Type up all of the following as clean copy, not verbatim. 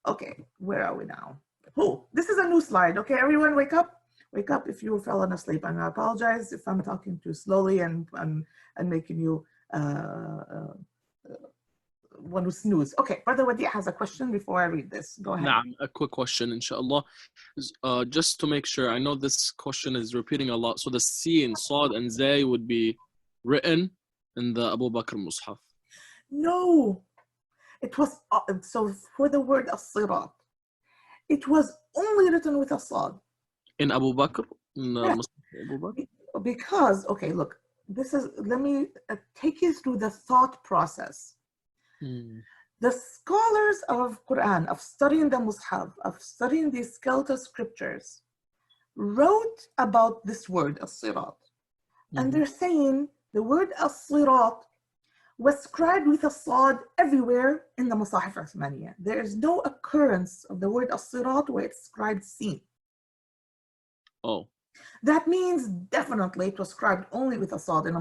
Okay, where are we now? Oh, this is a new slide. Okay, everyone wake up. Wake up if you fell asleep. And I apologize if I'm talking too slowly and making you want to snooze. Okay, Brother Wadi has a question before I read this. Go ahead. نعم, a quick question, inshallah. Just to make sure, I know this question is repeating a lot. So the Sin, Sad, and Zay would be written in the Abu Bakr Mushaf. No, it was, so for the word as-sirat, it was only written with a sad. In Abu Bakr? In Yeah. Abu Bakr? Because, okay, look, this is, let me take you through the thought process. The scholars of Qur'an, of studying the Mushaf, of studying the skeletal scriptures, wrote about this word, as-sirat. And they're saying the word as-sirat was scribed with a sad everywhere in the Musahif Uthmaniyya. There is no occurrence of the word as-sirat where it's scribed sin. Oh. That means definitely it was scribed only with a sad in the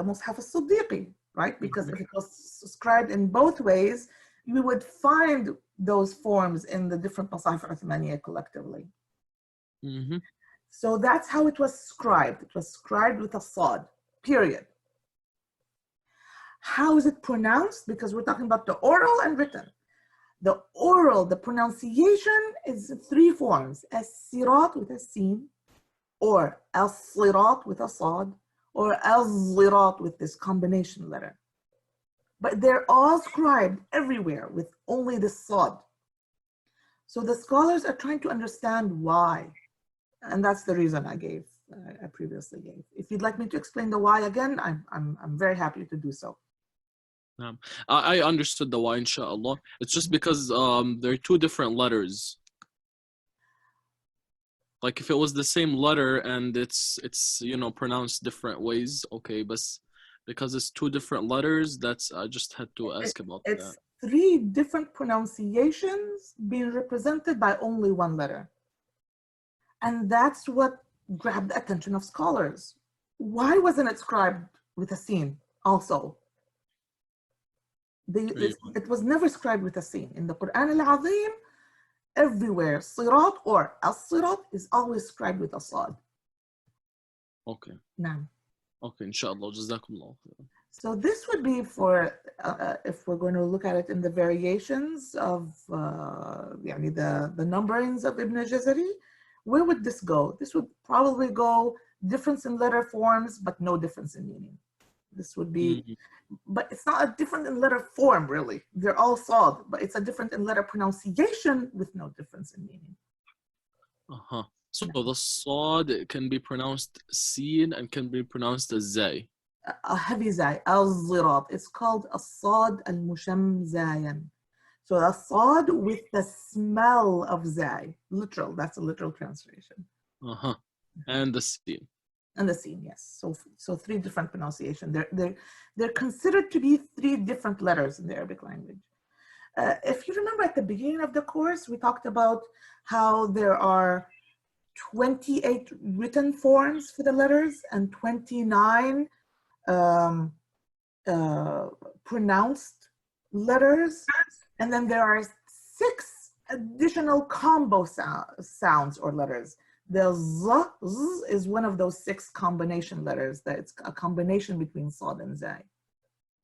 Mushaf al-Siddiqi, right? Because if it was scribed in both ways, we would find those forms in the different Musahif Uthmaniyya collectively. So that's how it was scribed. It was scribed with a sad, period. How is it pronounced? Because we're talking about the oral and written. The oral, the pronunciation is three forms: as-sirat with a sin, or as-sirat with a sad, or az-zirat with this combination letter. But they're all scribed everywhere with only the sad. So the scholars are trying to understand why. And that's the reason I previously gave. If you'd like me to explain the why again, I'm very happy to do so. I understood the why, inshallah. It's just because there are two different letters. Like if it was the same letter and it's pronounced different ways, okay, but because it's two different letters, I just had to ask about that. It's three different pronunciations being represented by only one letter. And that's what grabbed the attention of scholars. Why wasn't it scribed with a sin also? It was never scribed with a sin. In the Qur'an al-Azim, everywhere, sirat or as-sirat is always scribed with a sad. Okay. Naam. Okay, inshallah. Jazakumullah. So this would be for, if we're going to look at it in the variations of the numberings of Ibn Jazari, where would this go? This would probably go difference in letter forms, but no difference in meaning. This would be, but it's not a different in letter form, really. They're all sad, but it's a different in letter pronunciation with no difference in meaning. So the sad can be pronounced sin and can be pronounced as zay. A heavy zay, al-zirat. It's called as-sad al-mushamzayan. So a sad with the smell of zay. Literal, that's a literal translation. And the sin. And the sin, yes. So three different pronunciations. They're considered to be three different letters in the Arabic language. If you remember at the beginning of the course, we talked about how there are 28 written forms for the letters and 29 pronounced letters. And then there are 6 additional combo sounds or letters. The z is one of those 6 combination letters. That it's a combination between sad and zay.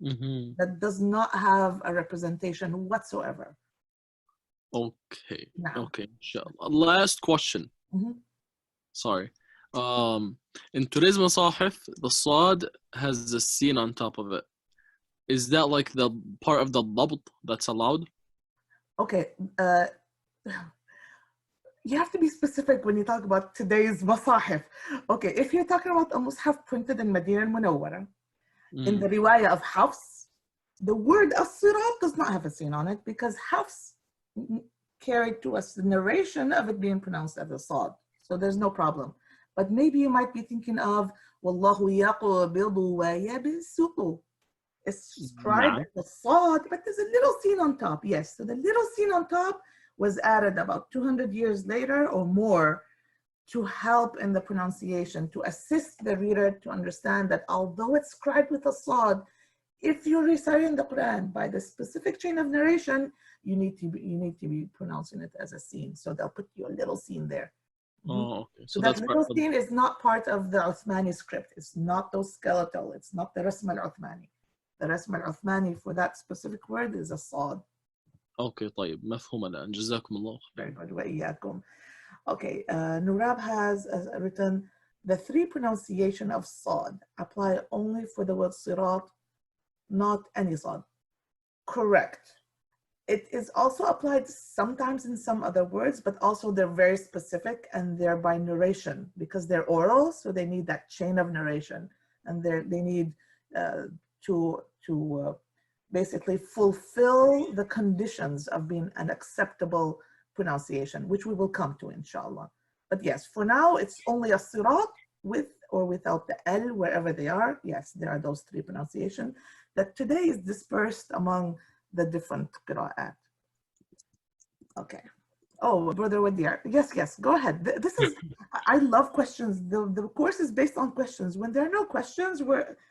That does not have a representation whatsoever. Okay. Okay, inshallah. Last question. Sorry. In today's Musahif, the sad has the sin on top of it. Is that like the part of the dabt that's allowed? Okay. You have to be specific when you talk about today's Musahif. Okay, if you're talking about a Mushaf printed in Medina al-Munawwara, in the riwayah of Hafs, the word as-sirat does not have a sin on it because Hafs carried to us the narration of it being pronounced as a sad. So there's no problem. But maybe you might be thinking of Wallahu yaqbidu wa yabsutu. It's scribed as a sad, but there's a little sin on top. Yes, so the little sin on top was added about 200 years later or more to help in the pronunciation, to assist the reader to understand that although it's scribed with a sad, if you're reciting the Quran by the specific chain of narration, you need to be pronouncing it as a scene. So they'll put your little scene there. Oh, okay. So that little scene is not part of the Uthmani script. It's not those skeletal. It's not the Rasm al-Uthmani. The Rasm al-Uthmani for that specific word is a صاد. Okay, طيب مفهوم الآن. جزاكم الله. Very good. وإياكم. Okay, Nurab has written, the three pronunciation of صاد apply only for the word sirat, not any صاد. Correct. It is also applied sometimes in some other words, but also they're very specific and they're by narration because they're oral, so they need that chain of narration, and they need to basically fulfill the conditions of being an acceptable pronunciation, which we will come to, inshallah. But yes, for now, it's only a sirat with or without the L, wherever they are. Yes, there are those three pronunciations that today is dispersed among the different qira'at. Okay. Oh, Brother Wadir. Yes, go ahead. This is, I love questions. The course is based on questions. When there are no questions,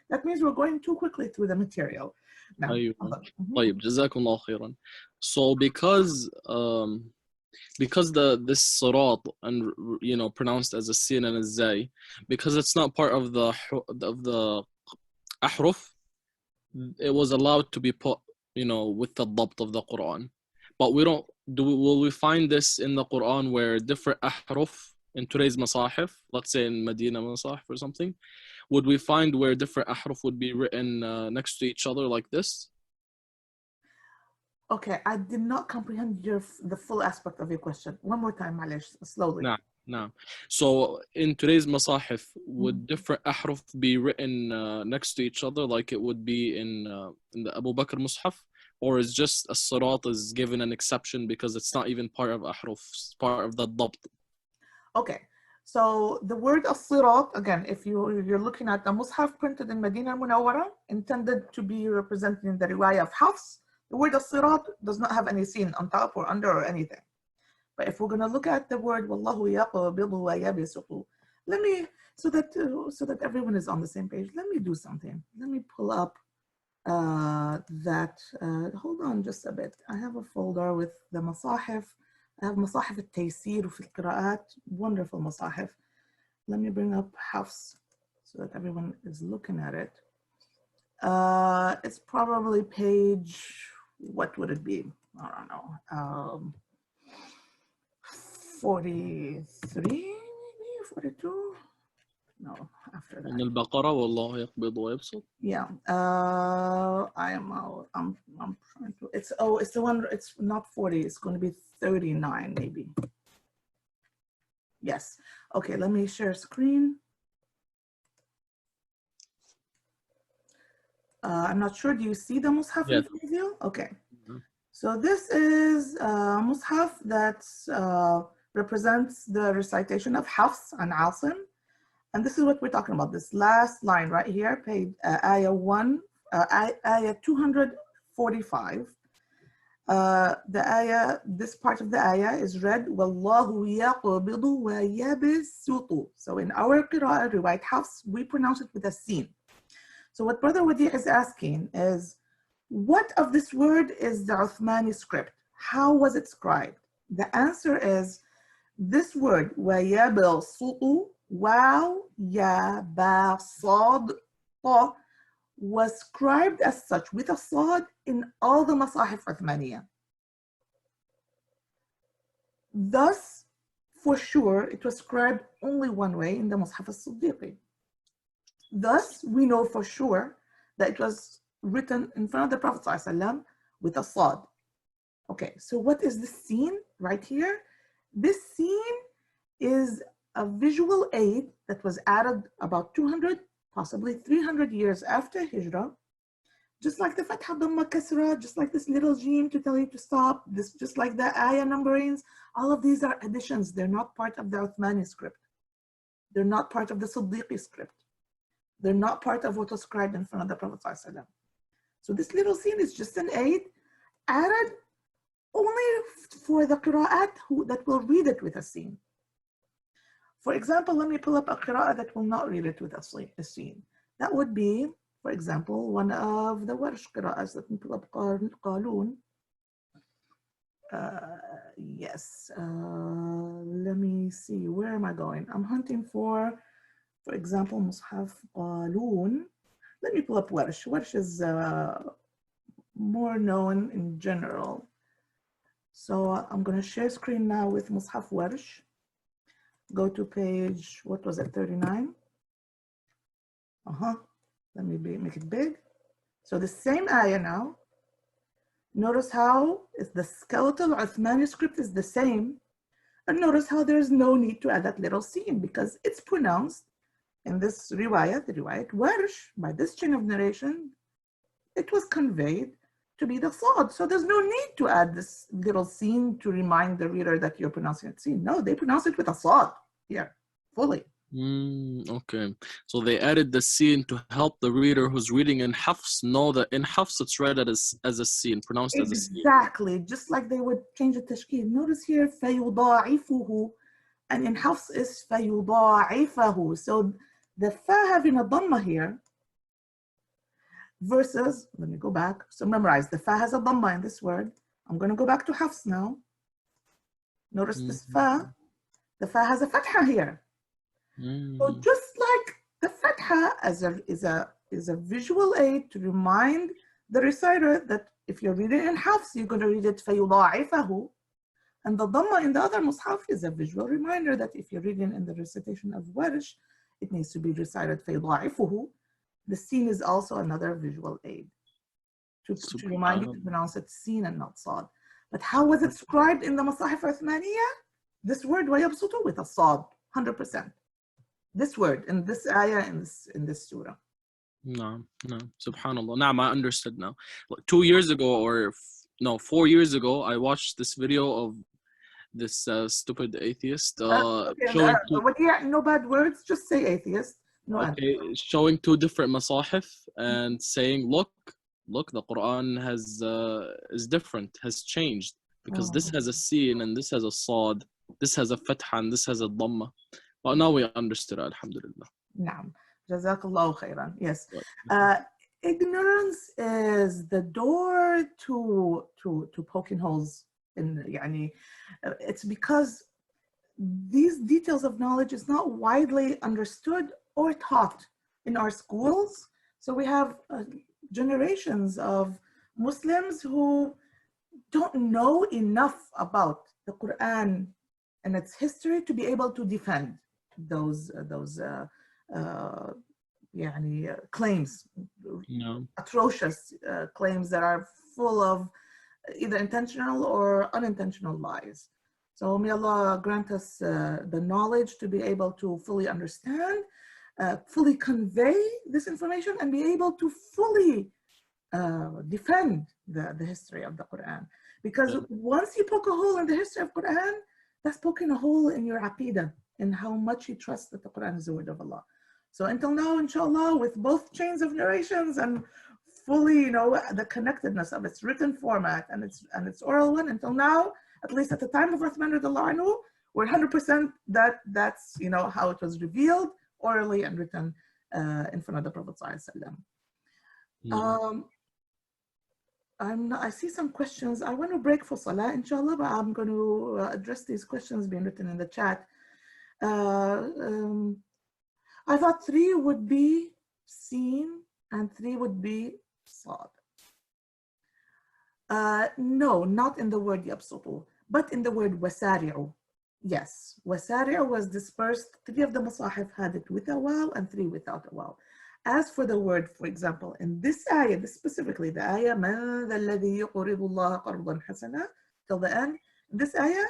that means we're going too quickly through the material. Now, طيب جزاكم الله خيرا. So because this sirat and pronounced as a sin and a zay, because it's not part of the ahruf, it was allowed to be put with the dabt of the Quran. But will we find this in the Quran where different ahruf in today's masahif, let's say in Medina masahif or something, would we find where different ahruf would be written next to each other like this? Okay, I did not comprehend the full aspect of your question. One more time, Malish, slowly. No. So in today's masahif, would different ahruf be written next to each other like it would be in the Abu Bakr Mushaf? Or is just a sirat is given an exception because it's not even part of ahruf, it's part of the dabt? Okay, so the word as-sirat, again, if you're looking at the Mushaf printed in Medina al-Munawwara, intended to be representing the riwayah of Hafs, the word as-sirat does not have any sin on top or under or anything. But if we're going to look at the word Wallahu yaqbidu wa yabsutu, so that everyone is on the same page, let me do something. Let me pull up hold on just a bit. I have a folder with the masahif. I have masahif al-taysir fi al-qira'at, wonderful masahif. Let me bring up Hafs so that everyone is looking at it. It's probably page, what would it be? I don't know. 43, maybe 42. No, after that. من البقرة والله يقبض ويبسط. Yeah. I'm trying to. It's the one. It's not 40. It's going to be 39 maybe. Yes. Okay. Let me share screen. I'm not sure. Do you see the Mushaf in front of you? Okay. So this is Mushaf that represents the recitation of Hafs and Asim. And this is what we're talking about. This last line right here, page ayah 245. The ayah, this part of the ayah is read, Wallahu yaqbidu wa yabsutu. So in our qira'ah, riwayat Hafs, we pronounce it with a sin. So what Brother Wadi is asking is, what of this word is the Uthmani script? How was it scribed? The answer is, this word, wa yabsutu, Waw, ya, ba, sad, ta, was scribed as such with a sad in all the Masahif Uthmaniyah. Thus, for sure, it was scribed only one way in the Mushaf al-Siddiqi. Thus, we know for sure that it was written in front of the Prophet ﷺ with a sad. Okay, so what is this scene right here? This scene is a visual aid that was added about 200, possibly 300 years after Hijra, just like the Fatha, Dhamma, Kasra, just like this little jim to tell you to stop, just like the ayah numberings. All of these are additions. They're not part of the Uthmani script. They're not part of the Siddiqi script. They're not part of what was scribed in front of the Prophet ﷺ. So this little scene is just an aid added only for the qira'at that will read it with a scene. For example, let me pull up a qira'ah that will not read it with a scene. That would be, For example, one of the Warsh qira'as, let me pull up Qalun. Yes, let me see, where am I going? I'm hunting for example, Mushaf Qalun. Let me pull up Warsh. Warsh is more known in general. So I'm going to share screen now with Mushaf Warsh. Go to page, what was it, 39? Let me make it big. So the same ayah now. Notice how the skeletal manuscript is the same. And notice how there's no need to add that little scene because it's pronounced in this riwayat, the riwayat Warsh, by this chain of narration, it was conveyed to be the Sad. So there's no need to add this little scene to remind the reader that you're pronouncing it scene. No, they pronounce it with a Sad here, fully. Okay, so they added the scene to help the reader who's reading in Hafs know that in Hafs it's read as a scene, pronounced as a scene. Exactly, just like they would change the tashkil. Notice here, فَيُضَاعِفُهُ, and in Hafs is فَيُضَاعِفَهُ. So the fa having a dhamma here versus, let me go back. So memorize, the fa has a dhamma in this word. I'm going to go back to Hafs now. Notice this fa, the fa has a fatha here. So just like the fatha is a visual aid to remind the reciter that if you're reading in Hafs, you're going to read it فَيُضَاعِفَهُ. And the dhamma in the other mushaf is a visual reminder that if you're reading in the recitation of Warsh, it needs to be recited فَيُضَاعِفُهُ. The scene is also another visual aid to remind you to pronounce it seen and not sad. But how was it scribed in the Masahif Uthmaniyah? This word وَيَبْسُطُ with a sad, 100%. This word in this ayah in this surah. No, subhanallah. Now I understood now. 2 years ago or 4 years ago, I watched this video of this stupid atheist showing no bad words, just say atheist. No showing 2 different masahif and saying, look, the Quran is different, has changed because this has a sin and this has a sad, this has a fatha and this has a dhamma. But now we understood, alhamdulillah. Naam. Jazakallahu khairan. Yes. Ignorance is the door to poking holes in yani. It's because these details of knowledge is not widely understood or taught in our schools. So we have generations of Muslims who don't know enough about the Quran and its history to be able to defend those claims, atrocious claims that are full of either intentional or unintentional lies. So may Allah grant us the knowledge to be able to fully understand, fully convey this information, and be able to fully defend the history of the Quran. Because once you poke a hole in the history of Quran, that's poking a hole in your aqidah, in how much you trust that the Quran is the word of Allah. So until now, inshallah, with both chains of narrations and fully, the connectedness of its written format and its oral one, until now, at least at the time of Uthman radiallahu anhu, we're 100% that's how it was revealed orally and written in front of the Prophet sallallahu alaihi wasallam. I see some questions. I want to break for Salah, inshallah, but I'm going to address these questions being written in the chat. I thought 3 would be seen and 3 would be sad. No, not in the word yabsutu, but in the word wasari'u. Yes, wasari'u was dispersed. 3 of the masahif had it with a waw and 3 without a waw. As for the word, for example, in this ayah, specifically the ayah, مَنْ ذَا الَّذِي يُقْرِضُ اللَّهَ قَرْضًا حَسَنًا, till the end, this ayah,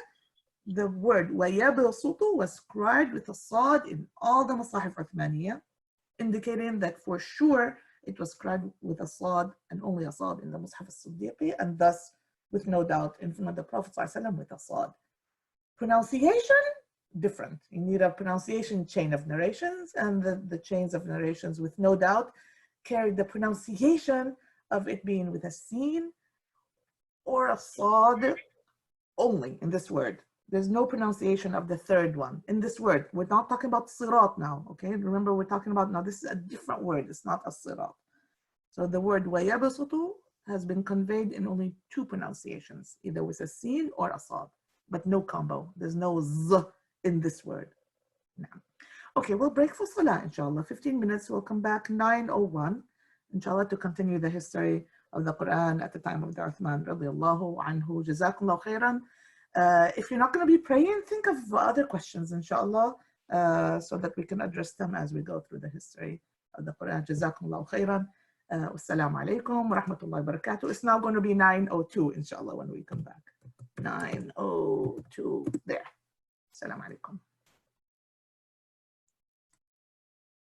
the word وَيَبْسُطُ was scribed with a sad in all the Masahif Uthmaniyah, indicating that for sure it was scribed with a sad and only a sad in the Mushaf al-Siddiqi, and thus, with no doubt, in front of the Prophet ﷺ with a sad. Pronunciation, different. You need a pronunciation chain of narrations, and the chains of narrations, with no doubt, carry the pronunciation of it being with a sin or a sad only in this word. There's no pronunciation of the third one in this word. We're not talking about sirat now, okay? Remember, we're talking about now, this is a different word. It's not a sirat. So the word وَيَبْسُطُ has been conveyed in only 2 pronunciations, either with a sin or a sad, but no combo. There's no z in this word. No. Okay, we'll break for salah, inshallah. 15 minutes, we'll come back 9:01, inshallah, to continue the history of the Quran at the time of the Uthman radiallahu anhu. Jazakumullah khairan. If you're not going to be praying, think of other questions, inshallah, so that we can address them as we go through the history of the Quran. Jazakumullah khairan. Wassalamu alaikum wa rahmatullahi wa barakatuh. It's now going to be 9:02, inshallah, when we come back. 9:02, there. Assalamu alaikum.